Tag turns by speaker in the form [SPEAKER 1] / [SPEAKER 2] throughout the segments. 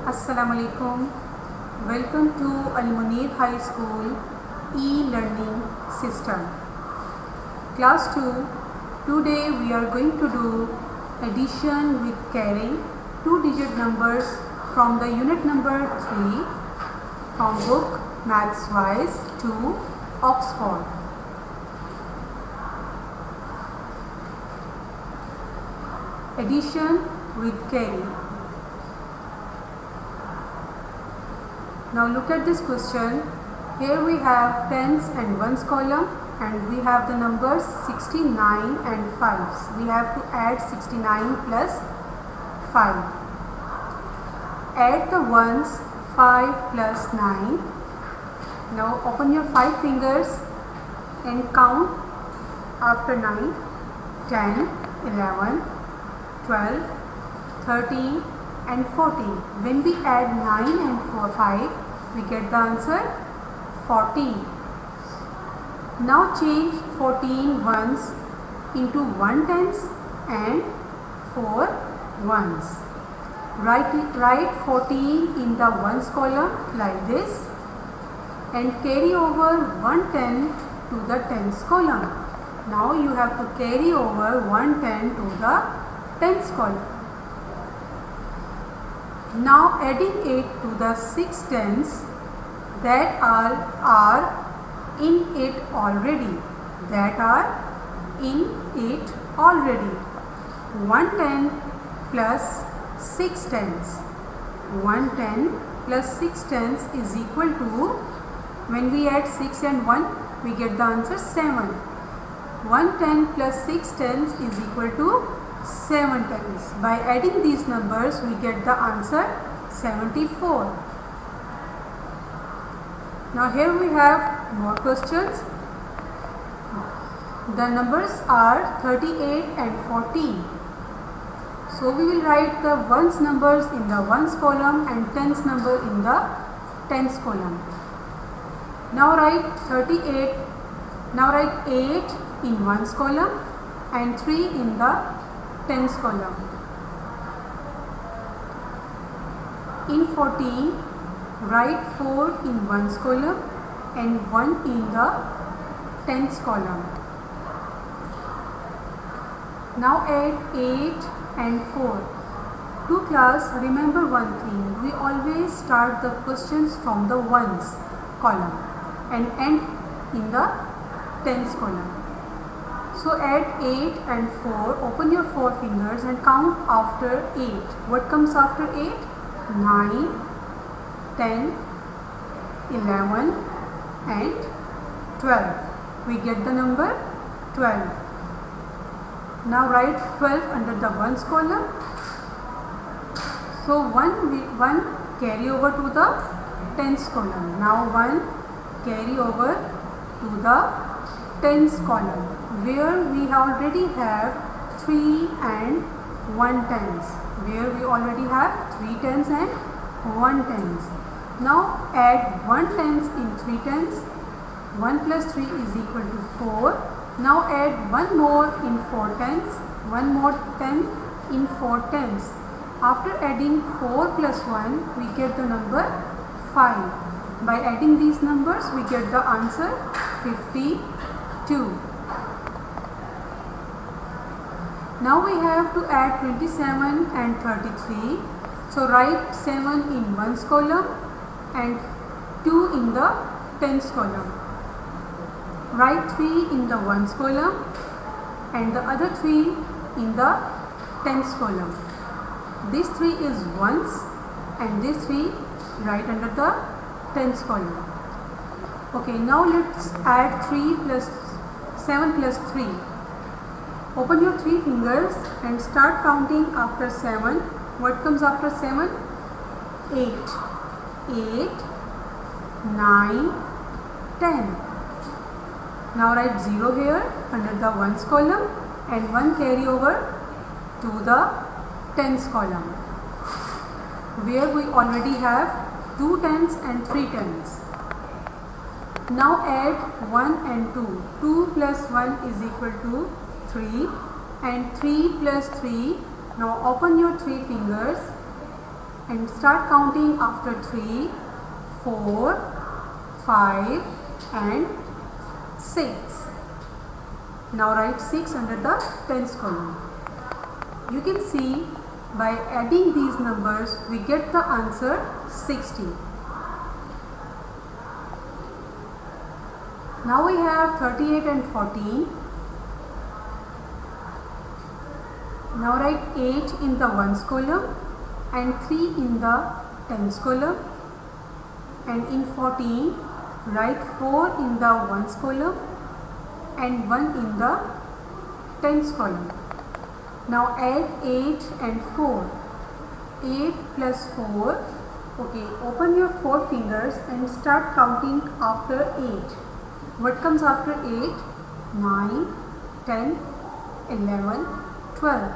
[SPEAKER 1] Assalamualaikum. Welcome to Al Munir High School e-learning system. Class 2. Today we are going to do addition with carrying two-digit numbers from the unit number 3 from book Maths Wise to Oxford. Addition with carry. Now look at this question. Here we have tens and ones column and we have the numbers 69 and 5s. We have to add 69 plus 5. Add the ones 5 plus 9. Now open your 5 fingers and count after 9, 10, 11, 12, 13 and 14. When we add 9 and 5, we get the answer 14. Now change 14 ones into 1 tens and 4 ones. Write 14 in the ones column like this and carry over 110 to the tens column. Now you have to carry over 110 to the tens column. Now adding 8 to the 6 tens that are in it already. 110 plus 6 tens. 110 plus 6 tens is equal to, when we add 6 and 1, we get the answer 7. 110 plus 6 tens is equal to 7 tens. By adding these numbers, we get the answer 74. Now here we have more questions. The numbers are 38 and 14. So we will write the ones numbers in the ones column and tens number in the tens column. Now write 38. Now write 8 in ones column and 3 in the tens column. In 14, write 4 in ones column and 1 in the tens column. Now add 8 and 4. To class, remember one thing, we always start the questions from the ones column and end in the tens column. So add 8 and 4, open your 4 fingers and count after 8. What comes after 8? 9, 10, 11 and 12. We get the number 12. Now write 12 under the ones column. So 1 carry over to the tens column. Now 1 carry over to the tens column, where we already have 3 and 1 tens. Where we already have 3 tens and 1 tens. Now add 1 tens in 3 tens. 1 plus 3 is equal to 4. Now add 1 more in 4 tens. 1 more 10 in 4 tens. After adding 4 plus 1, we get the number 5. By adding these numbers, we get the answer 52. Now we have to add 27 and 33. So write 7 in ones column and 2 in the tens column. Write 3 in the ones column and the other 3 in the tens column. This 3 is ones and this 3 right under the tens column. Okay, now let's add 7 plus 3. Open your 3 fingers and start counting after 7. What comes after 7? 8. 8, 9, 10. Now write 0 here under the ones column and 1 carry over to the tens column, where we already have 2 tens and 3 tens. Now add 1 and 2. 2 plus 1 is equal to 3 and 3 plus 3. Now open your 3 fingers and start counting after 3, 4, 5 and 6. Now write 6 under the tens column. You can see by adding these numbers we get the answer 60. Now we have 38 and 14. Now write 8 in the ones column and 3 in the tens column, and in 14 write 4 in the ones column and 1 in the tens column. Now add 8 and 4. 8 plus 4. Okay, open your 4 fingers and start counting after 8. What comes after 8? 9, 10, 11, 12.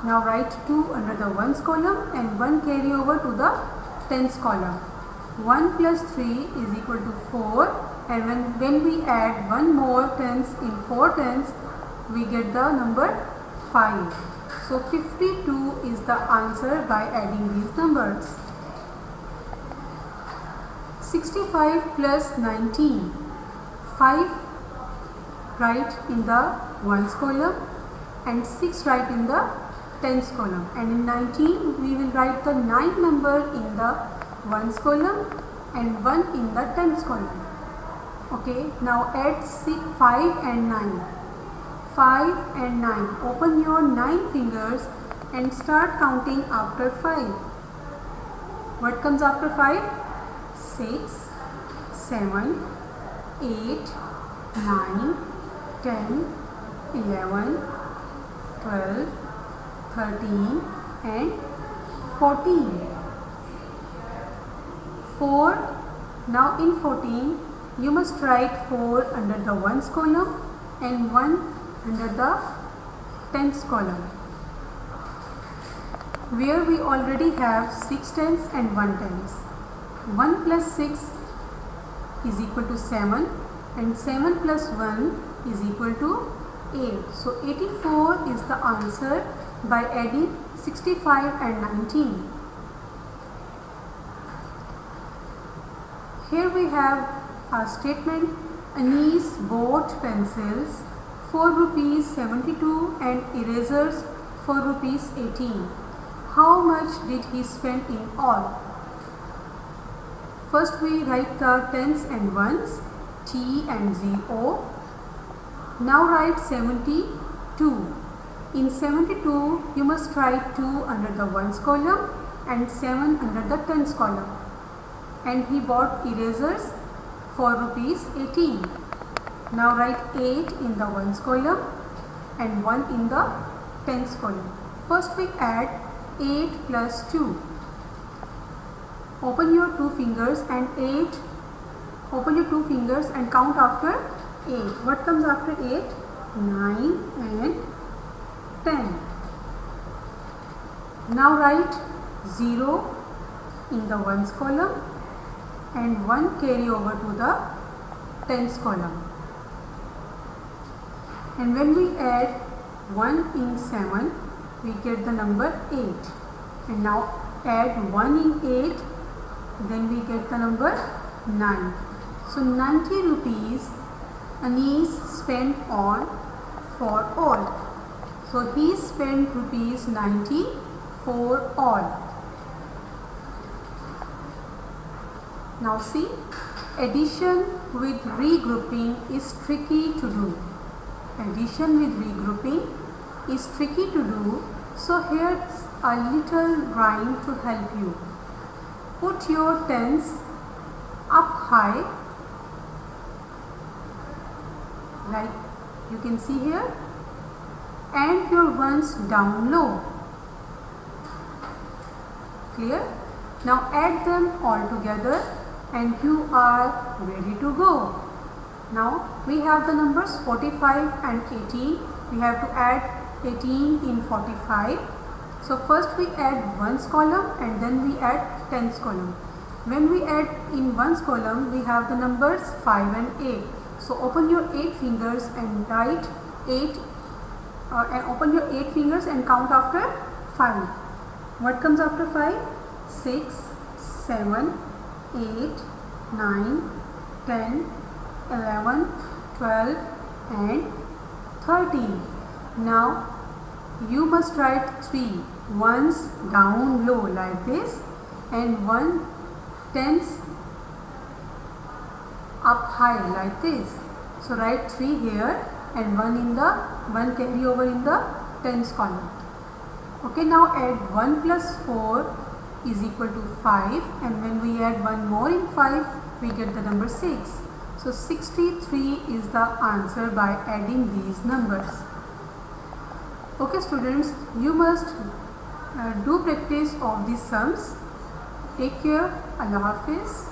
[SPEAKER 1] Now write 2 under the ones column and 1 carry over to the tens column. 1 plus 3 is equal to 4, and when we add 1 more tens in 4 tens, we get the number 5. So 52 is the answer by adding these numbers. 65 plus 19. 5 write in the ones column and 6 write in the tens column, and in 19 we will write the 9 number in the ones column and 1 in the tens column. Okay, now add 5 and 9. 5 and 9. Open your 9 fingers and start counting after 5. What comes after 5? 6, 7, 8, 9, 10, 11, 12, 13 and 14. 4. Now in 14 you must write 4 under the ones column and 1 under the tens column, where we already have 6 tens and 1 tens. 1 plus 6 is equal to 7 and 7 plus 1 is equal to 8. So 84 is the answer by adding 65 and 19. Here we have a statement: Anis bought pencils for rupees 72 and erasers for rupees 18. How much did he spend in all? First we write the tens and ones, T and ZO. Now write 72. In 72 you must write 2 under the ones column and 7 under the tens column. And he bought erasers for rupees 18. Now write 8 in the ones column and 1 in the tens column. First we add 8 plus 2. Open your 2 fingers and count after 8. What comes after 8? 9 and 10. Now write 0 in the ones column and 1 carry over to the tens column. And when we add 1 in 7, we get the number 8. And now add 1 in 8, then we get the number 9. So 90 rupees Anis spent on for all. So he spent rupees 90 for all. Now see, addition with regrouping is tricky to do. Addition with regrouping is tricky to do. So here's a little rhyme to help you. Put your tens up high, like you can see here, and your ones down low. Clear? Now add them all together and you are ready to go. Now we have the numbers 45 and 18. We have to add 18 in 45. So first we add ones column and then we add tens column. When we add in ones column, we have the numbers 5 and 8. So open your 8 fingers and write 8 and open your 8 fingers and count after 5. What comes after 5? 6, 7, 8, 9, 10, 11, 12 and 13. Now you must write 3 ones down low like this and 1 tens up high like this. So write 3 here and 1 carry over in the tens column. Okay, now add 1 plus 4 is equal to 5, and when we add 1 more in 5 we get the number 6. So 63 is the answer by adding these numbers. Okay students, you must do practice of these sums. Take care. Allah Hafiz.